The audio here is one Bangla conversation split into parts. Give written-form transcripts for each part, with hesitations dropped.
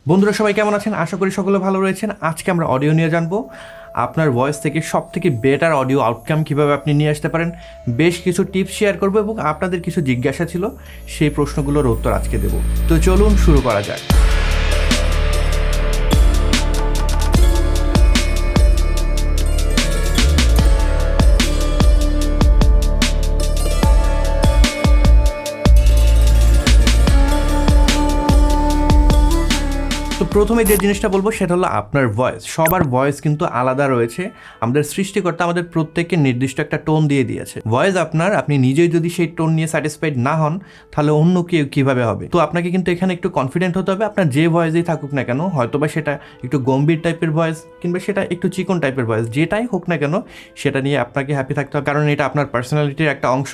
বন্ধুরা সবাই কেমন আছেন? আশা করি সকলে ভালো রয়েছেন। আজকে আমরা অডিও নিয়ে জানবো আপনার ভয়েস থেকে সবথেকে বেটার অডিও আউটকাম কীভাবে আপনি নিয়ে আসতে পারেন। বেশ কিছু টিপস শেয়ার করবো এবং আপনাদের কিছু জিজ্ঞাসা ছিল, সেই প্রশ্নগুলোর উত্তর আজকে দেব। তো চলুন শুরু করা যাক। তো প্রথমে যে জিনিসটা বলবো সেটা হলো আপনার ভয়েস। সবার ভয়েস কিন্তু আলাদা রয়েছে। আমাদের সৃষ্টিকর্তা আমাদের প্রত্যেককে নির্দিষ্ট একটা টোন দিয়ে দিয়েছে। ভয়েস আপনি নিজেই যদি সেই টোন নিয়ে স্যাটিসফাইড না হন, তাহলে অন্য কেউ কীভাবে হবে? তো আপনাকে কিন্তু এখানে একটু কনফিডেন্ট হতে হবে। আপনার যে ভয়েসেই থাকুক না কেন, হয়তোবা সেটা একটু গম্ভীর টাইপের ভয়েস কিংবা সেটা একটু চিকন টাইপের ভয়েস, যেটাই হোক না কেন সেটা নিয়ে আপনাকে হ্যাপি থাকতে হবে, কারণ এটা আপনার পার্সোনালিটির একটা অংশ।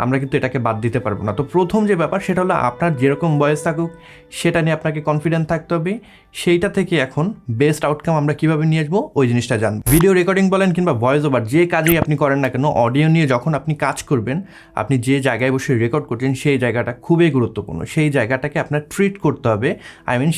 আমরা কিন্তু এটাকে বাদ দিতে পারবো না। তো প্রথম যে ব্যাপার সেটা হলো আপনার যেরকম ভয়েস থাকুক সেটা নিয়ে আপনাকে কনফিডেন্ট থাকতে হবে। সেইটা থেকে এখন বেস্ট আউটকাম আমরা কীভাবে নিয়ে আসবো ওই জিনিসটা জানবো। ভিডিও রেকর্ডিং বলেন কিংবা ভয়েস ওভার, যে কাজেই আপনি করেন না কেন, অডিও নিয়ে যখন আপনি কাজ করবেন, আপনি যে জায়গায় বসে রেকর্ড করছেন সেই জায়গাটা খুবই গুরুত্বপূর্ণ। সেই জায়গাটাকে আপনার ট্রিট করতে হবে।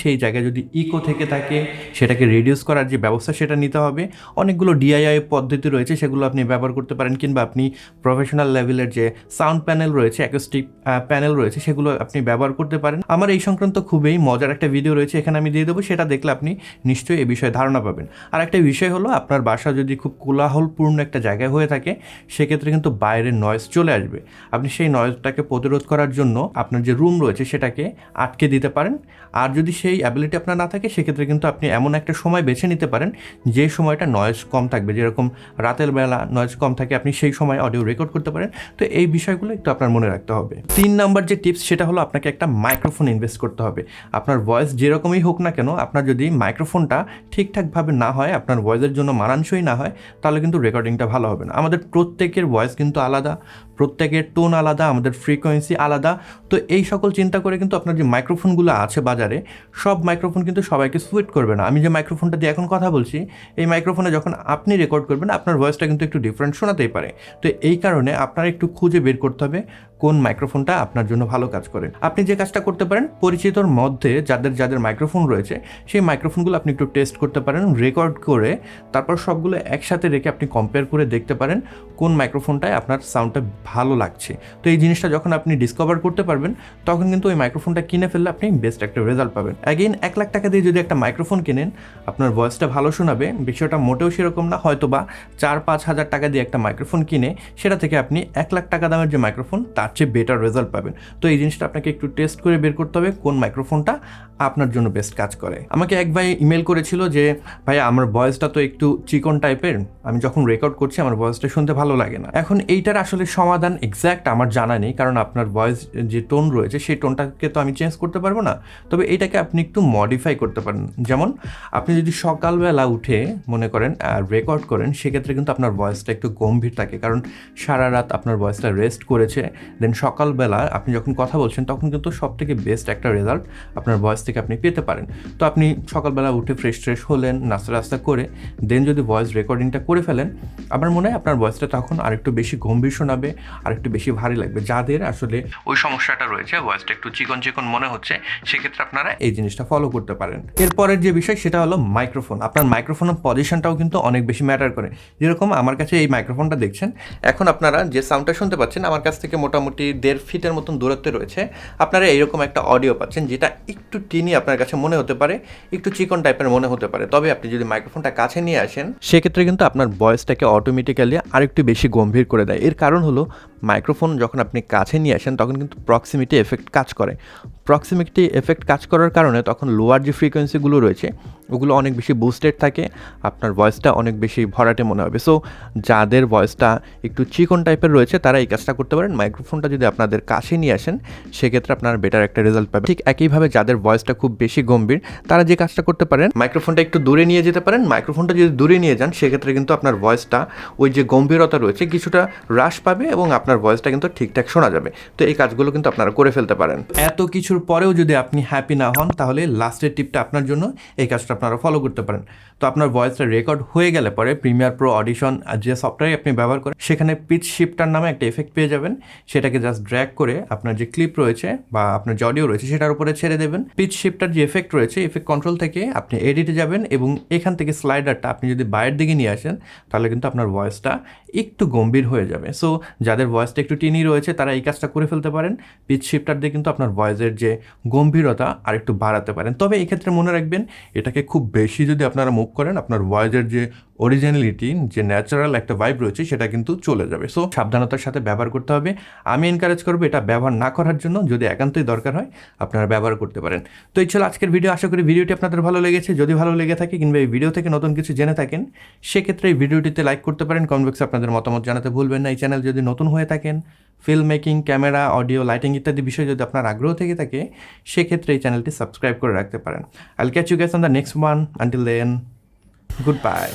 সেই জায়গায় যদি ইকো থেকে থাকে সেটাকে রিডিউস করার যে ব্যবস্থা সেটা নিতে হবে। অনেকগুলো ডিআইআই পদ্ধতি রয়েছে, সেগুলো আপনি ব্যবহার করতে পারেন, কিংবা আপনি প্রফেশনাল লেভেলের যে সাউন্ড প্যানেল রয়েছে, অ্যাকোস্টিক প্যানেল রয়েছে, সেগুলো আপনি ব্যবহার করতে পারেন। আমার এই সংক্রান্ত খুবই মজার একটা ভিডিও রয়েছে, এখানে আমি দিয়ে দেবো, সেটা দেখলে আপনি নিশ্চয়ই এই বিষয়ে ধারণা পাবেন। আর একটা বিষয় হলো, আপনার বাসা যদি খুব কোলাহলপূর্ণ একটা জায়গায় হয়ে থাকে, সেক্ষেত্রে কিন্তু বাইরের নয়েজ চলে আসবে। আপনি সেই নয়েজটাকে প্রতিরোধ করার জন্য আপনার যে রুম রয়েছে সেটাকে আটকে দিতে পারেন। আর যদি সেই অ্যাবিলিটি আপনার না থাকে, সেক্ষেত্রে কিন্তু আপনি এমন একটা সময় বেছে নিতে পারেন যে সময়টা নয়েজ কম থাকবে। যেরকম রাতের বেলা নয়েজ কম থাকে, আপনি সেই সময় অডিও রেকর্ড করতে পারেন। তো এই বিষয়গুলো একটু আপনার মনে রাখতে হবে। 3 নাম্বার যে টিপস সেটা হলো, আপনাকে একটা মাইক্রোফোন ইনভেস্ট করতে হবে। আপনার ভয়েস যেরকমই হোক না কেন, আপনার যদি মাইক্রোফোনটা ঠিকঠাকভাবে না হয়, আপনার ভয়েসের জন্য মানানসই না হয়, তাহলে কিন্তু রেকর্ডিংটা ভালো হবে না। আমাদের প্রত্যেকের ভয়েস কিন্তু আলাদা, প্রত্যেকের টোন আলাদা, আমাদের ফ্রিকোয়েন্সি আলাদা। তো এই সকল চিন্তা করে কিন্তু আপনার যে মাইক্রোফোনগুলো আছে বাজারে, সব মাইক্রোফোন কিন্তু সবাইকে সুইট করবে না। আমি যে মাইক্রোফোনটা দিয়ে এখন কথা বলছি, এই মাইক্রোফোনে যখন আপনি রেকর্ড করবেন, আপনার ভয়েসটা কিন্তু একটু ডিফারেন্ট শোনাতেই পারে। তো এই কারণে আপনার একটু খুঁজে বের করতে হবে কোন মাইক্রোফোনটা আপনার জন্য ভালো কাজ করে। আপনি যে কাজটা করতে পারেন, পরিচিতর মধ্যে যাদের মাইক্রোফোন রয়েছে, সেই মাইক্রোফোনগুলো আপনি একটু টেস্ট করতে পারেন, রেকর্ড করে তারপর সবগুলো একসাথে রেখে আপনি কম্পেয়ার করে দেখতে পারেন কোন মাইক্রোফোনটায় আপনার সাউন্ডটা ভালো লাগছে। তো এই জিনিসটা যখন আপনি ডিসকভার করতে পারবেন, তখন কিন্তু ওই মাইক্রোফোনটা কিনে ফেললে আপনি বেস্ট একটা রেজাল্ট পাবেন। অ্যাগেইন 1 লাখ টাকা দিয়ে যদি একটা মাইক্রোফোন কেনেন, আপনার ভয়েসটা ভালো শোনাবে, বিষয়টা মোটেও সেরকম না। হয়তোবা 4-5 হাজার টাকা দিয়ে একটা মাইক্রোফোন কিনে সেটা থেকে আপনি 1 লাখ টাকা দামের যে মাইক্রোফোন, তার চেয়ে বেটার রেজাল্ট পাবেন। তো এই জিনিসটা আপনাকে একটু টেস্ট করে বের করতে হবে কোন মাইক্রোফোনটা আপনার জন্য বেস্ট কাজ করে। আমাকে এক ভাই ইমেল করেছিল যে, ভাই আমার ভয়েসটা তো একটু চিকন টাইপের, আমি যখন রেকর্ড করছি আমার ভয়েসটা শুনতে ভালো লাগে না। এখন এইটার আসলে সমাধান এক্স্যাক্ট আমার জানা নেই, কারণ আপনার ভয়েস যে টোন রয়েছে সেই টোনটাকে তো আমি চেঞ্জ করতে পারবো না। তবে এইটাকে আপনি একটু মডিফাই করতে পারেন। যেমন আপনি যদি সকালবেলা উঠে মনে করেন রেকর্ড করেন, সেক্ষেত্রে কিন্তু আপনার ভয়েসটা একটু গম্ভীর থাকে, কারণ সারা রাত আপনার ভয়েসটা রেস্ট করেছে। দেন সকালবেলা আপনি যখন কথা বলছেন, তখন কিন্তু সবথেকে বেস্ট একটা রেজাল্ট আপনার ভয়েস থেকে আপনি পেতে পারেন। তো আপনি সকালবেলা উঠে ফ্রেশ হলেন, নাস্তা করে দেন যদি ভয়েস রেকর্ডিংটা করে ফেলেন, আমার মনে হয় আপনার ভয়েসটা তখন আরেকটু বেশি গম্ভীর শোনাবে, আরেকটু বেশি ভারী লাগবে। যাদের আসলে ওই সমস্যাটা রয়েছে, ভয়েসটা একটু চিকন মনে হচ্ছে, সেক্ষেত্রে আপনারা এই জিনিসটা ফলো করতে পারেন। এরপরের যে বিষয় সেটা হলো মাইক্রোফোন। আপনার মাইক্রোফোনের পজিশনটাও কিন্তু অনেক বেশি ম্যাটার করে। যেরকম আমার কাছে এই মাইক্রোফোনটা দেখছেন, এখন আপনারা যে সাউন্ডটা শুনতে পাচ্ছেন, আমার কাছ থেকে মোটামুটি 1.5 ফিটের মতন দূরত্বে রয়েছে। আপনারা এইরকম একটা অডিও পাচ্ছেন, যেটা একটু টিনি আপনার কাছে মনে হতে পারে, একটু চিকন টাইপের মনে হতে পারে। তবে আপনি যদি মাইক্রোফোনটা কাছে নিয়ে আসেন, সেক্ষেত্রে কিন্তু আপনার ভয়েসটাকে অটোমেটিক্যালি আরেকটু বেশি গম্ভীর করে দেয়। এর কারণ হলো, মাইক্রোফোন যখন আপনি কাছে নিয়ে আসেন, তখন কিন্তু প্রক্সিমিটি এফেক্ট কাজ করে। প্রক্সিমিটি এফেক্ট কাজ করার কারণে তখন লোয়ার যে ফ্রিকোয়েন্সিগুলো রয়েছে, ওগুলো অনেক বেশি বুস্টেড থাকে, আপনার ভয়েসটা অনেক বেশি ভরাটে মনে হবে। সো যাদের ভয়েসটা একটু চিকন টাইপের রয়েছে, তারা এই কাজটা করতে পারেন। মাইক্রোফোনটা যদি আপনাদের কাছে নিয়ে আসেন, সেক্ষেত্রে আপনার বেটার একটা রেজাল্ট পাবেন। ঠিক একইভাবে যাদের ভয়েসটা খুব বেশি গম্ভীর, তারা যে কাজটা করতে পারেন, মাইক্রোফোনটা একটু দূরে নিয়ে যেতে পারেন। মাইক্রোফোনটা যদি দূরে নিয়ে যান, সেক্ষেত্রে কিন্তু আপনার ভয়েসটা ওই যে গম্ভীরতা রয়েছে কিছুটা হ্রাস পাবে, এবং আপনার ভয়েসটা কিন্তু ঠিকঠাক শোনা যাবে। তো এই কাজগুলো কিন্তু আপনারা করে ফেলতে পারেন। এত কিছুর পরেও যদি আপনি হ্যাপি না হন, তাহলে লাস্টের টিপটা আপনার জন্য, এই কাজটা আপনারা ফলো করতে পারেন। তো আপনার ভয়েসটা রেকর্ড হয়ে গেলে পরে প্রিমিয়ার প্রো, অডিশন যে সফটওয়্যার আপনি ব্যবহার করেন সেখানে পিচ শিফটার নামে একটা এফেক্ট পেয়ে যাবেন। সেটাকে জাস্ট ড্র্যাগ করে আপনার যে ক্লিপ রয়েছে বা আপনার যে অডিও রয়েছে সেটার উপরে ছেড়ে দেবেন। পিচ শিফটার যে এফেক্ট রয়েছে, এফেক্ট কন্ট্রোল থেকে আপনি এডিটে যাবেন এবং এখান থেকে স্লাইডারটা আপনি যদি বাইরের দিকে নিয়ে আসেন তাহলে কিন্তু আপনার ভয়েসটা একটু গম্ভীর হয়ে যাবে। সো যাদের ভয়েসটা একটু টিনি রয়েছে তারা এই কাজটা করে ফেলতে পারেন। পিচ শিফটার দিয়ে কিন্তু আপনার ভয়েসের যে গম্ভীরতা আর একটু বাড়াতে পারেন। তবে এই ক্ষেত্রে মনে রাখবেন, এটাকে খুব বেশি যদি আপনারা মুভ করেন আপনার ভয়েসের যে অরিজিনালিটি, যে ন্যাচারাল একটা ভাইব রয়েছে সেটা কিন্তু চলে যাবে। সো সাবধানতার সাথে ব্যবহার করতে হবে। আমি এনকারেজ করবো এটা ব্যবহার না করার জন্য, যদি একান্তই দরকার হয় আপনারা ব্যবহার করতে পারেন। তো এই ছিল আজকের ভিডিও। আশা করি ভিডিওটি আপনাদের ভালো লেগেছে। যদি ভালো লেগে থাকে কিংবা এই ভিডিও থেকে নতুন কিছু জেনে থাকেন সেক্ষেত্রে এই ভিডিওটিতে লাইক করতে পারেন। কমেন্ট বক্সে আপনাদের মতামত জানাতে ভুলবেন না। এই চ্যানেল যদি নতুন হয়ে থাকেন, film making, camera, audio, lighting ইত্যাদি বিষয়ে যদি আপনার আগ্রহ থেকে থাকে সেক্ষেত্রে এই চ্যানেলটি সাবস্ক্রাইব করে রাখতে পারেন। I'll catch you guys on the next one. Until then, good bye.